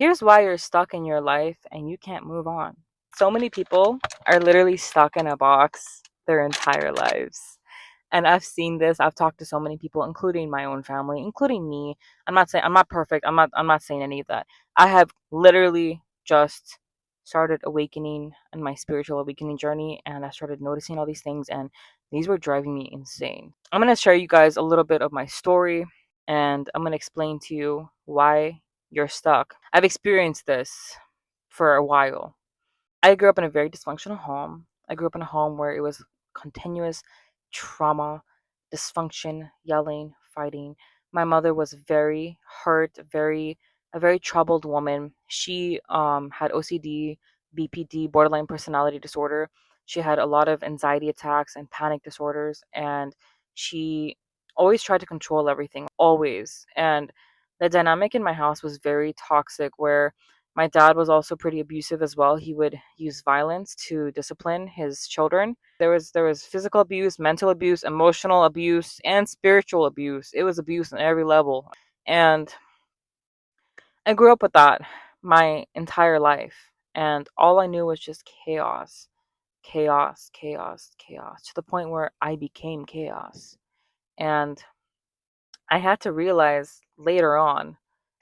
Here's why you're stuck in your life and you can't move on. So many people are literally stuck in a box their entire lives. And I've seen this. I've talked to so many people, including my own family, including me. I'm not saying I'm not perfect. I'm not saying any of that. I have literally just started awakening in my spiritual awakening journey, and I started noticing all these things, and these were driving me insane. I'm going to share you guys a little bit of my story, and I'm going to explain to you why you're stuck. I've experienced this for a while. I grew up in a very dysfunctional home. I grew up in a home where it was continuous trauma, dysfunction, yelling, fighting. My mother was very hurt, a very troubled woman. She had OCD, BPD, borderline personality disorder. She had a lot of anxiety attacks and panic disorders, and she always tried to control everything, always. And the dynamic in my house was very toxic, where my dad was also pretty abusive as well. He would use violence to discipline his children. There was physical abuse, mental abuse, emotional abuse, and spiritual abuse. It was abuse on every level. And I grew up with that my entire life. And all I knew was just chaos, chaos, chaos, chaos, to the point where I became chaos. And I had to realize later on,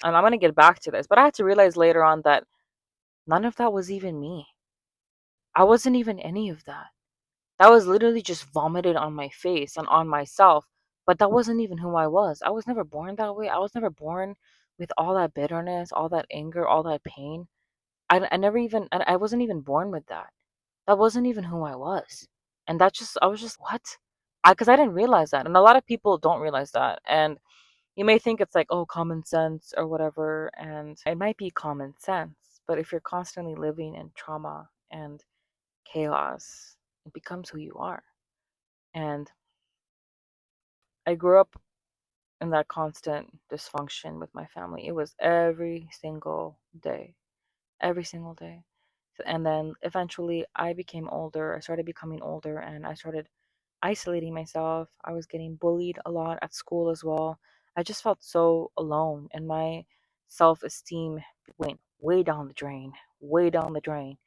and I'm going to get back to this, but I had to realize later on that none of that was even me. I wasn't even any of that. That was literally just vomited on my face and on myself, but that wasn't even who I was. I was never born that way. I was never born with all that bitterness, all that anger, all that pain. I never even, I wasn't even born with that. That wasn't even who I was. And that just, I was just, what? Because I didn't realize that. And a lot of people don't realize that. And you may think it's like, oh, common sense or whatever. And it might be common sense. But if you're constantly living in trauma and chaos, it becomes who you are. And I grew up in that constant dysfunction with my family. It was every single day, every single day. And then eventually I became older. I started becoming older and I started isolating myself. I was getting bullied a lot at school as well. I just felt so alone, and my self esteem went way down the drain, way down the drain.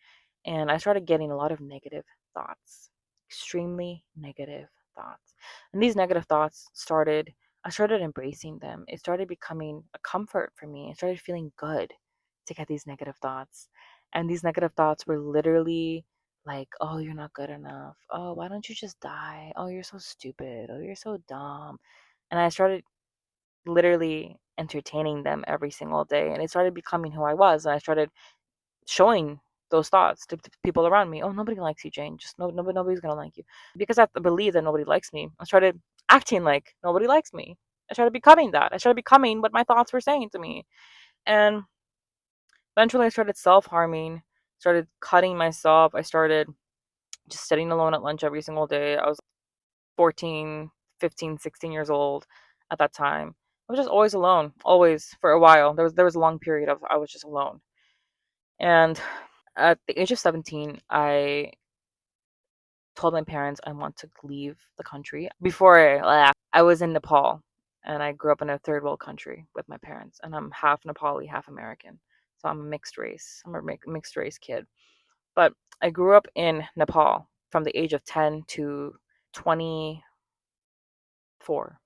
And I started getting a lot of negative thoughts, extremely negative thoughts. And these negative thoughts I started embracing them. It started becoming a comfort for me. I started feeling good to get these negative thoughts. And these negative thoughts were literally like, oh, you're not good enough. Oh, why don't you just die? Oh, you're so stupid. Oh, you're so dumb. And I started literally entertaining them every single day. And it started becoming who I was. And I started showing those thoughts to people around me. Oh, nobody likes you, Jane. Just nobody's gonna like you. Because I believe that nobody likes me, I started acting like nobody likes me. I started becoming that. I started becoming what my thoughts were saying to me. And eventually I started self-harming, started cutting myself. I started just sitting alone at lunch every single day. I was 14, 15, 16 years old at that time. I was just always alone, always for a while. There was a long period of I was just alone. And at the age of 17, I told my parents I want to leave the country. Before I left, I was in Nepal, and I grew up in a third world country with my parents, and I'm half Nepali, half American. So I'm a mixed race. I'm a mixed race kid. But I grew up in Nepal from the age of 10 to 24.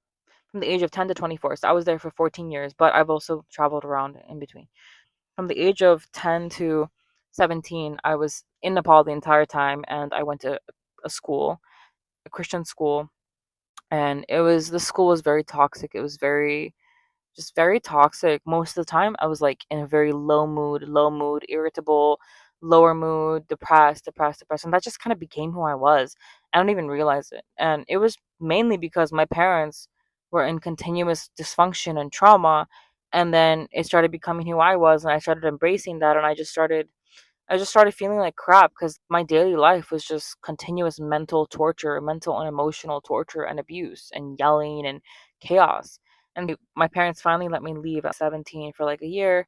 From the age of 10 to 24. So I was there for 14 years, but I've also traveled around in between. From the age of 10 to 17, I was in Nepal the entire time, and I went to a school, a Christian school, and the school was very toxic. It was very toxic. Most of the time I was like in a very low mood, irritable, lower mood, depressed, and that just kind of became who I was. I don't even realize it. And it was mainly because my parents were in continuous dysfunction and trauma, and then it started becoming who I was, and I started embracing that, and I just started feeling like crap because my daily life was just continuous mental torture, mental and emotional torture and abuse and yelling and chaos. And my parents finally let me leave at 17 for like a year,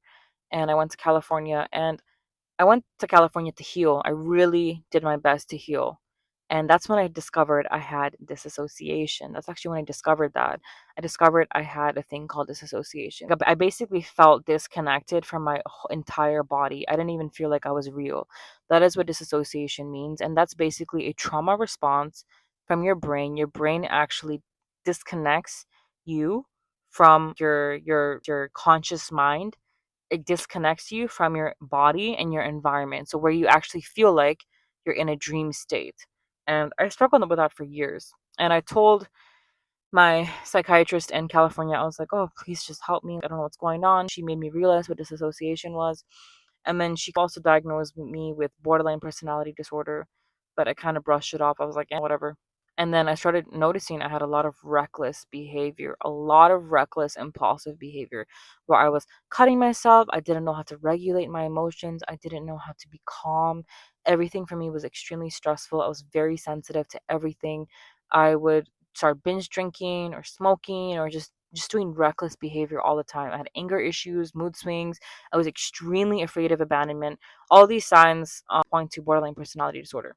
and I went to California, and I went to California to heal. I really did my best to heal. And that's when I discovered I had disassociation. That's actually when I discovered that. I discovered I had a thing called disassociation. I basically felt disconnected from my entire body. I didn't even feel like I was real. That is what disassociation means. And that's basically a trauma response from your brain. Your brain actually disconnects you from your conscious mind. It disconnects you from your body and your environment. So where you actually feel like you're in a dream state. And I struggled with that for years. And I told my psychiatrist in California, I was like, oh, please just help me. I don't know what's going on. She made me realize what disassociation was. And then she also diagnosed me with borderline personality disorder. But I kind of brushed it off. I was like, eh, whatever. And then I started noticing I had a lot of reckless behavior, a lot of reckless, impulsive behavior where I was cutting myself. I didn't know how to regulate my emotions. I didn't know how to be calm. Everything for me was extremely stressful. I was very sensitive to everything. I would start binge drinking or smoking or just doing reckless behavior all the time. I had anger issues, mood swings. I was extremely afraid of abandonment. All these signs point to borderline personality disorder.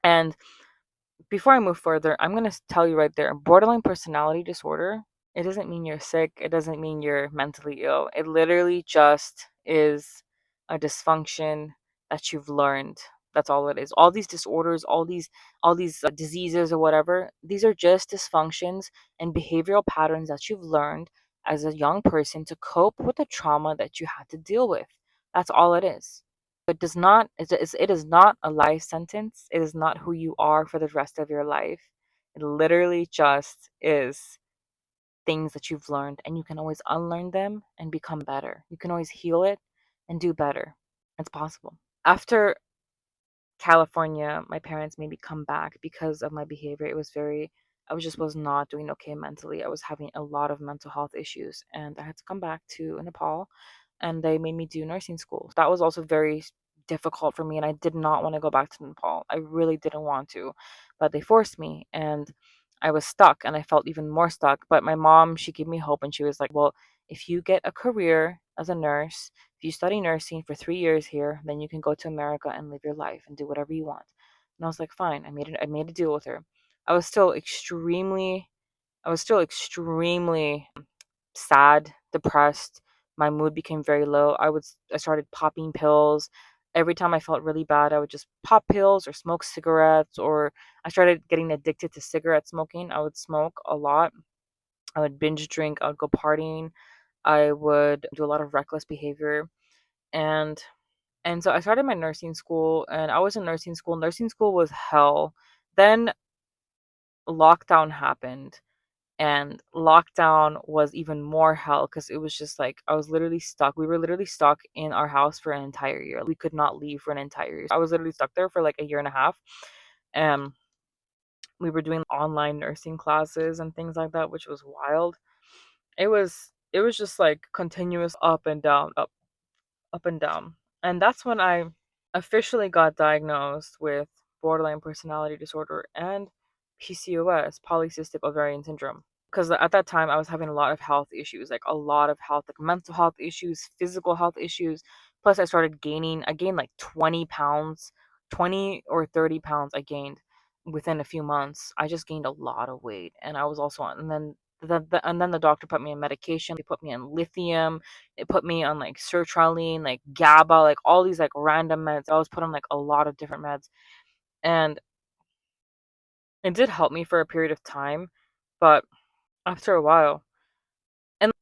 And before I move further, I'm going to tell you right there, borderline personality disorder, it doesn't mean you're sick. It doesn't mean you're mentally ill. It literally just is a dysfunction that you've learned. That's all it is. All these disorders, all these diseases or whatever, these are just dysfunctions and behavioral patterns that you've learned as a young person to cope with the trauma that you had to deal with. That's all it is. It is not a life sentence. It is not who you are for the rest of your life. It literally just is things that you've learned, and you can always unlearn them and become better. You can always heal it and do better. It's possible. After California, my parents made me come back because of my behavior. I was not doing okay mentally. I was having a lot of mental health issues, and I had to come back to Nepal, and they made me do nursing school. That was also very difficult for me, and I did not want to go back to Nepal. I really didn't want to, but they forced me, and I was stuck, and I felt even more stuck. But my mom, she gave me hope, and she was like, "Well, if you get a career as a nurse, if you study nursing for 3 years here, then you can go to America and live your life and do whatever you want." And I was like, fine. I made a deal with her. I was still extremely I was still extremely sad, depressed. My mood became very low. I started popping pills. Every time I felt really bad, I would just pop pills or smoke cigarettes, or I started getting addicted to cigarette smoking. I would smoke a lot. I would binge drink, I would go partying. I would do a lot of reckless behavior. And and so I started my nursing school, and I was in nursing school. Nursing school was hell. Then lockdown happened, and lockdown was even more hell because it was just like I was literally stuck. We were literally stuck in our house for an entire year. We could not leave for an entire year. I was literally stuck there for like a year and a half. And we were doing online nursing classes and things like that, which was wild. It was just like continuous up and down, up and down. And that's when I officially got diagnosed with borderline personality disorder and PCOS, polycystic ovarian syndrome. Because at that time I was having a lot of health issues, like a lot of health, like mental health issues, physical health issues. Plus, I gained like 20 pounds, 20 or 30 pounds I gained within a few months. I just gained a lot of weight. And I was also on, and then the doctor put me on medication. They put me on lithium. They put me on like sertraline, like GABA, like all these like random meds. I was put on like a lot of different meds, and it did help me for a period of time, but after a while, and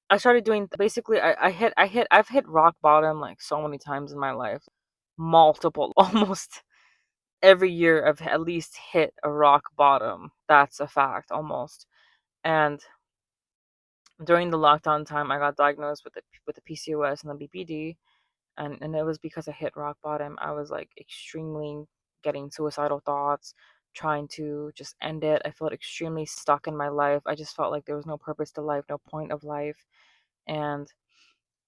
I started doing basically I've hit rock bottom like so many times in my life, multiple, almost every year I've at least hit a rock bottom. That's a fact, almost. And during the lockdown time, I got diagnosed with the PCOS and the BPD, and it was because I hit rock bottom. I was like extremely getting suicidal thoughts, trying to just end it. I felt extremely stuck in my life. I just felt like there was no purpose to life, no point of life. And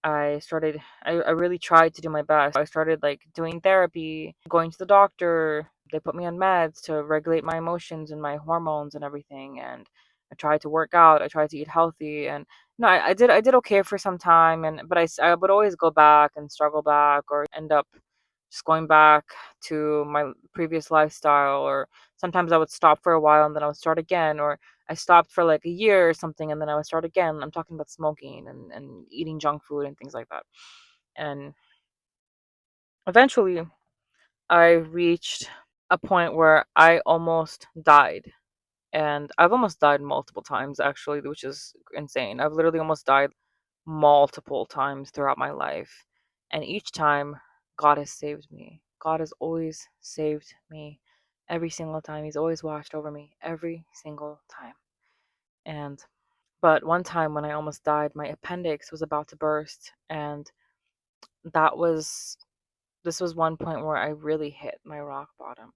I really tried to do my best. I started like doing therapy, going to the doctor. They put me on meds to regulate my emotions and my hormones and everything. And I tried to work out. I tried to eat healthy. And no, I did okay for some time. I would always go back and struggle back or end up just going back to my previous lifestyle, or sometimes I would stop for a while and then I would start again, or I stopped for like a year or something and then I would start again. I'm talking about smoking and eating junk food and things like that. And eventually I reached a point where I almost died. And I've almost died multiple times actually, which is insane. I've literally almost died multiple times throughout my life. And each time, God has saved me. God has always saved me every single time. He's always watched over me every single time. And but one time when I almost died, my appendix was about to burst, and that was this was one point where I really hit my rock bottom.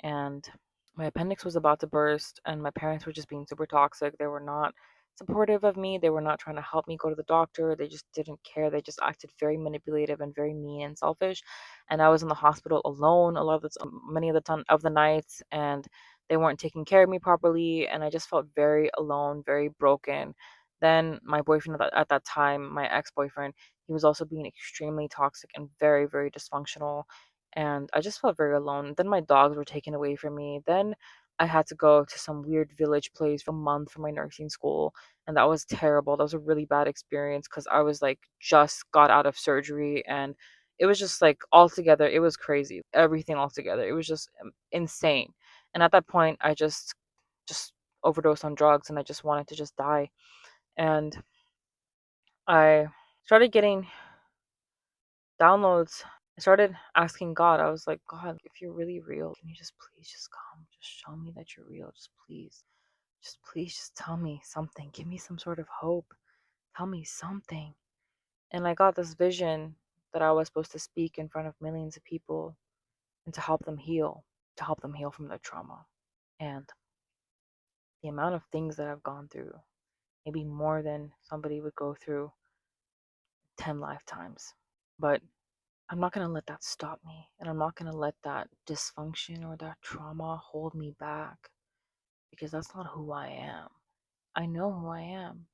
And my appendix was about to burst, and my parents were just being super toxic. They were not supportive of me. They were not trying to help me go to the doctor. They just didn't care. They just acted very manipulative and very mean and selfish. And I was in the hospital alone a lot of many of the time of the nights, and they weren't taking care of me properly. And I just felt very alone, very broken. Then my boyfriend at that time, my ex-boyfriend, he was also being extremely toxic and very, very dysfunctional, and I just felt very alone. Then my dogs were taken away from me. Then I had to go to some weird village place for a month for my nursing school, and that was terrible. That was a really bad experience because I was like just got out of surgery, and it was just like altogether, it was crazy. Everything altogether, it was just insane. And at that point, I just overdosed on drugs, and I just wanted to just die. And I started getting downloads. I started asking God. I was like, God, if you're really real, can you just please just come? Just show me that you're real. Just please. Just please just tell me something. Give me some sort of hope. Tell me something. And I got this vision that I was supposed to speak in front of millions of people and to help them heal from their trauma. And the amount of things that I've gone through, maybe more than somebody would go through 10 lifetimes. But I'm not going to let that stop me. And I'm not going to let that dysfunction or that trauma hold me back, because that's not who I am. I know who I am.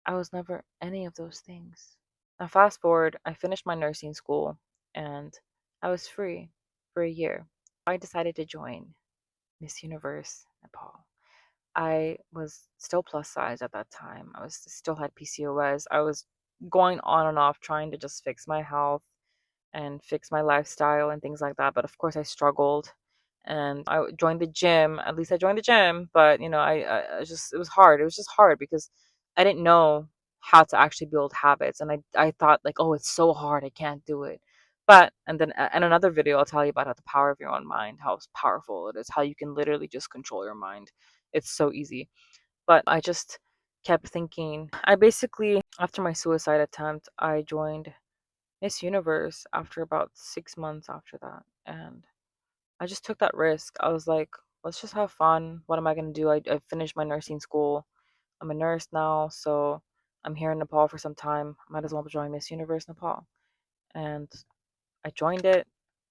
I was never any of those things. Now, fast forward, I finished my nursing school and I was free for a year. I decided to join Miss Universe Nepal. I was still plus size at that time. I was still had PCOS. I was going on and off trying to just fix my health and fix my lifestyle and things like that. But of course, I struggled, and I joined the gym. At least I joined the gym, but I just it was hard. It was just hard because I didn't know how to actually build habits, and I thought like, oh, it's so hard, I can't do it. But and then in another video, I'll tell you about how the power of your own mind, how powerful it is, how you can literally just control your mind. It's so easy. But I just kept thinking. I basically, after my suicide attempt, I joined Miss Universe after about 6 months after that. And I just took that risk. I was like, let's just have fun. What am I going to do? I finished my nursing school. I'm a nurse now. So I'm here in Nepal for some time. Might as well join Miss Universe Nepal. And I joined it.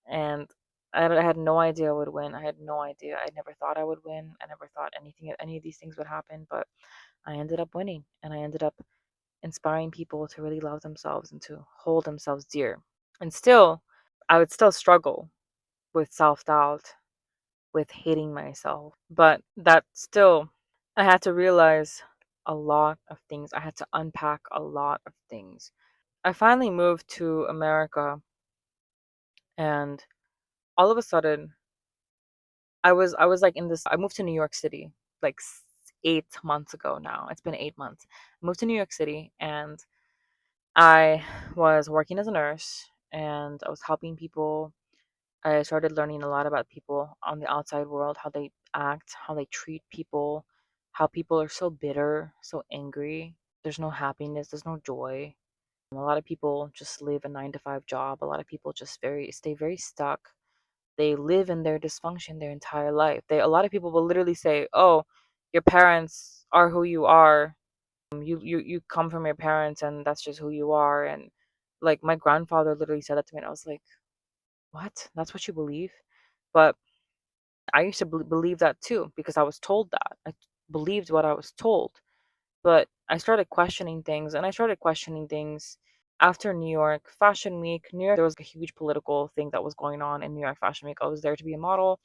And I had no idea I would win. I had no idea. I never thought I would win. I never thought any of these things would happen. But I ended up winning. And I ended up inspiring people to really love themselves and to hold themselves dear. And still, I would still struggle with self doubt, with hating myself. But that still, I had to realize a lot of things. I had to unpack a lot of things. I finally moved to America, and all of a sudden, I was like in this. I moved to New York City like 8 months ago now. It's been 8 months. I moved to New York City, and I was working as a nurse, and I was helping people. I started learning a lot about people on the outside world, how they act, how they treat people, how people are so bitter, so angry. There's no happiness, there's no joy. A lot of people just live a 9 to 5 job. A lot of people just stay very stuck. They live in their dysfunction their entire life. A lot of people will literally say, "Oh, your parents are who you are. You come from your parents, and that's just who you are." And like my grandfather literally said that to me, and I was like, "What? That's what you believe?" But I used to believe that too because I was told that. I believed what I was told. But I started questioning things, and I started questioning things After New York Fashion Week, New York, there was a huge political thing that was going on in New York Fashion Week. I was there to be a model,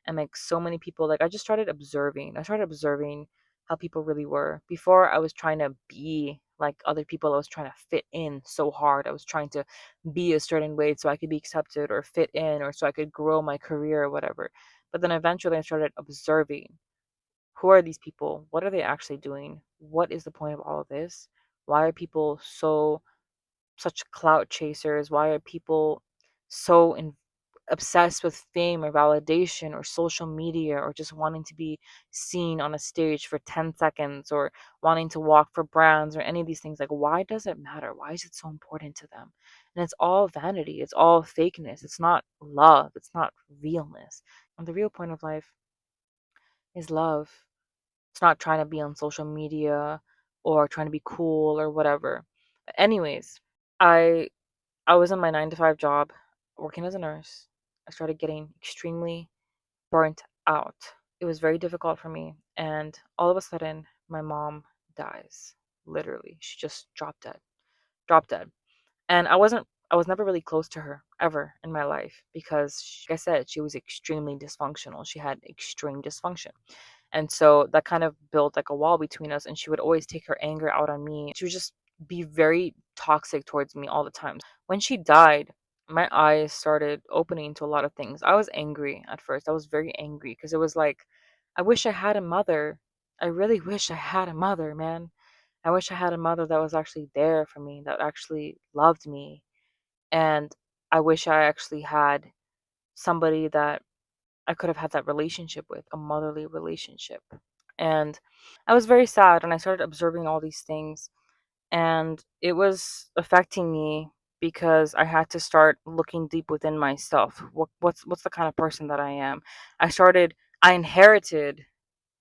and like so many people, like I just started observing. I started observing how people really were. Before I was trying to be like other people, I was trying to fit in so hard. I was trying to be a certain way so I could be accepted or fit in or so I could grow my career or whatever. But then eventually I started observing, who are these people? What are they actually doing? What is the point of all of this? Why are people so such clout chasers? Why are people so obsessed with fame or validation or social media or just wanting to be seen on a stage for 10 seconds or wanting to walk for brands or any of these things? Like, why does it matter? Why is it so important to them? And it's all vanity, it's all fakeness, it's not love, it's not realness. And the real point of life is love. It's not trying to be on social media or trying to be cool or whatever. Anyways, I I was in my 9 to 5 job working as a nurse. I started getting extremely burnt out. It was very difficult for me, and all of a sudden my mom dies. Literally, she just dropped dead. Dropped dead. And I was never really close to her ever in my life because like I said, she was extremely dysfunctional. She had extreme dysfunction. And so that kind of built like a wall between us, and she would always take her anger out on me. She would just be very toxic towards me all the time. When she died, my eyes started opening to a lot of things. I was angry at first. I was very angry because it was like, I wish I had a mother. I really wish I had a mother, man. I wish I had a mother that was actually there for me, that actually loved me. And I wish I actually had somebody that I could have had that relationship with, a motherly relationship. And I was very sad, and I started observing all these things, and it was affecting me because I had to start looking deep within myself. What's the kind of person that I am? I inherited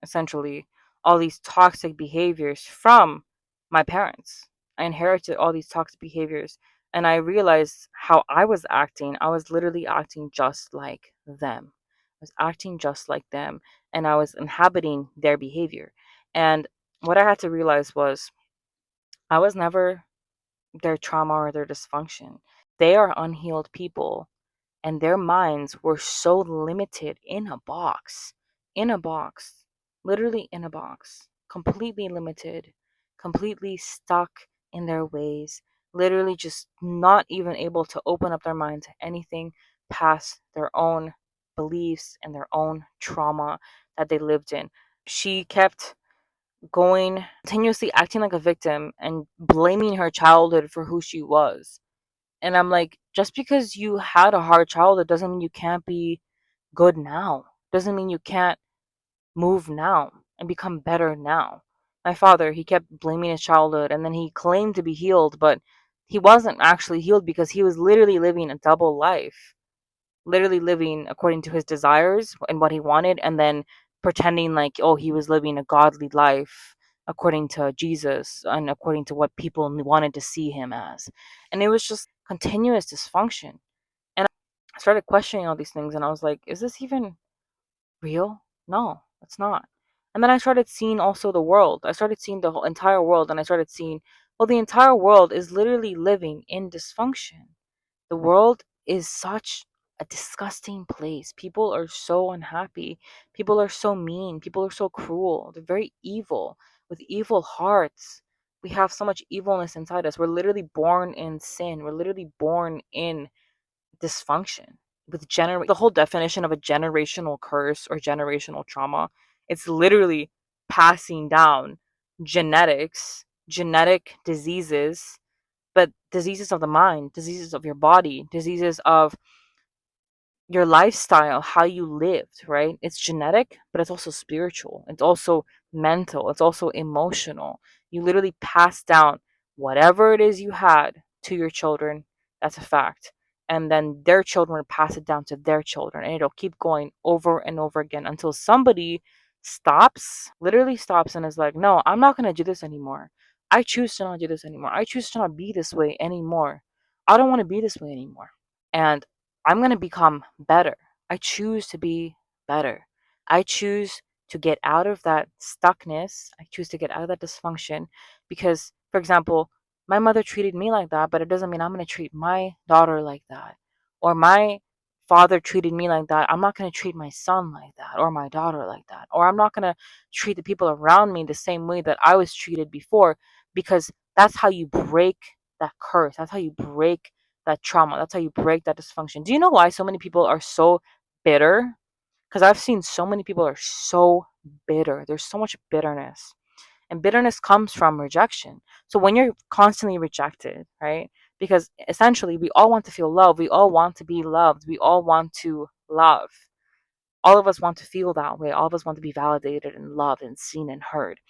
essentially all these toxic behaviors from my parents. I inherited all these toxic behaviors, and I realized how I was acting. I was literally acting just like them. I was acting just like them, and I was inhabiting their behavior. And what I had to realize was I was never their trauma or their dysfunction. They are unhealed people, and their minds were so limited in a box, literally in a box, completely limited, completely stuck in their ways, literally just not even able to open up their mind to anything past their own beliefs and their own trauma that they lived in. She kept going, continuously acting like a victim and blaming her childhood for who she was. And I'm like, just because you had a hard childhood doesn't mean you can't be good now. Doesn't mean you can't move now and become better now. My father, he kept blaming his childhood, and then he claimed to be healed, but he wasn't actually healed because he was literally living a double life, literally living according to his desires and what he wanted, and then pretending like, oh, he was living a godly life according to Jesus and according to what people wanted to see him as. And it was just continuous dysfunction. And I started questioning all these things, and I was like, is this even real? No, it's not. And then I started seeing also the world. I started seeing the whole entire world, and I started seeing, well, the entire world is literally living in dysfunction. The world is such a disgusting place. People are so unhappy. People are so mean. People are so cruel. They're very evil with evil hearts. We have so much evilness inside us. We're literally born in sin. We're literally born in dysfunction. With the whole definition of a generational curse or generational trauma, it's literally passing down genetic diseases, but diseases of the mind, diseases of your body, diseases of your lifestyle, how you lived, right? It's genetic, but it's also spiritual. It's also mental. It's also emotional. You literally pass down whatever it is you had to your children. That's a fact. And then their children will pass it down to their children. And it'll keep going over and over again until somebody stops, literally stops, and is like, no, I'm not going to do this anymore. I choose to not do this anymore. I choose to not be this way anymore. I don't want to be this way anymore. And I'm going to become better. I choose to be better. I choose to get out of that stuckness. I choose to get out of that dysfunction because, for example, my mother treated me like that, but it doesn't mean I'm going to treat my daughter like that. Or my father treated me like that. I'm not going to treat my son like that or my daughter like that. Or I'm not going to treat the people around me the same way that I was treated before, because that's how you break that curse. That's how you break that trauma. That's how you break that dysfunction. Do you know why so many people are so bitter? Because I've seen so many people are so bitter. There's so much bitterness. And bitterness comes from rejection. So when you're constantly rejected, right? Because essentially we all want to feel love. We all want to be loved. We all want to love. All of us want to feel that way. All of us want to be validated and loved and seen and heard.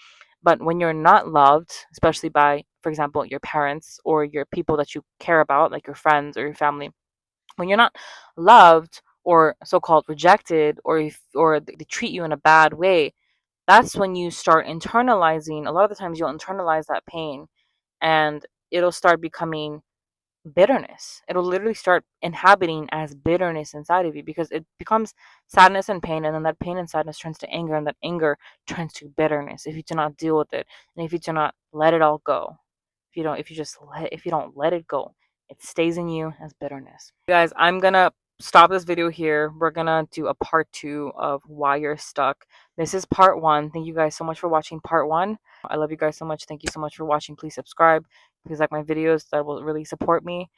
But when you're not loved, especially by, for example, your parents or your people that you care about, like your friends or your family, when you're not loved or so-called rejected, or they treat you in a bad way, that's when you start internalizing. A lot of the times you'll internalize that pain, and it'll start becoming bitterness. It'll literally start inhabiting as bitterness inside of you, because it becomes sadness and pain, and then that pain and sadness turns to anger, and that anger turns to bitterness if you do not deal with it, and if you do not let it all go. If you don't let it go, it stays in you as bitterness. Guys, I'm gonna stop this video here. We're gonna do a part 2 of why you're stuck. This is part 1. Thank you guys so much for watching part 1. I love you guys so much. Thank you so much for watching. Please subscribe. Please like my videos. That will really support me.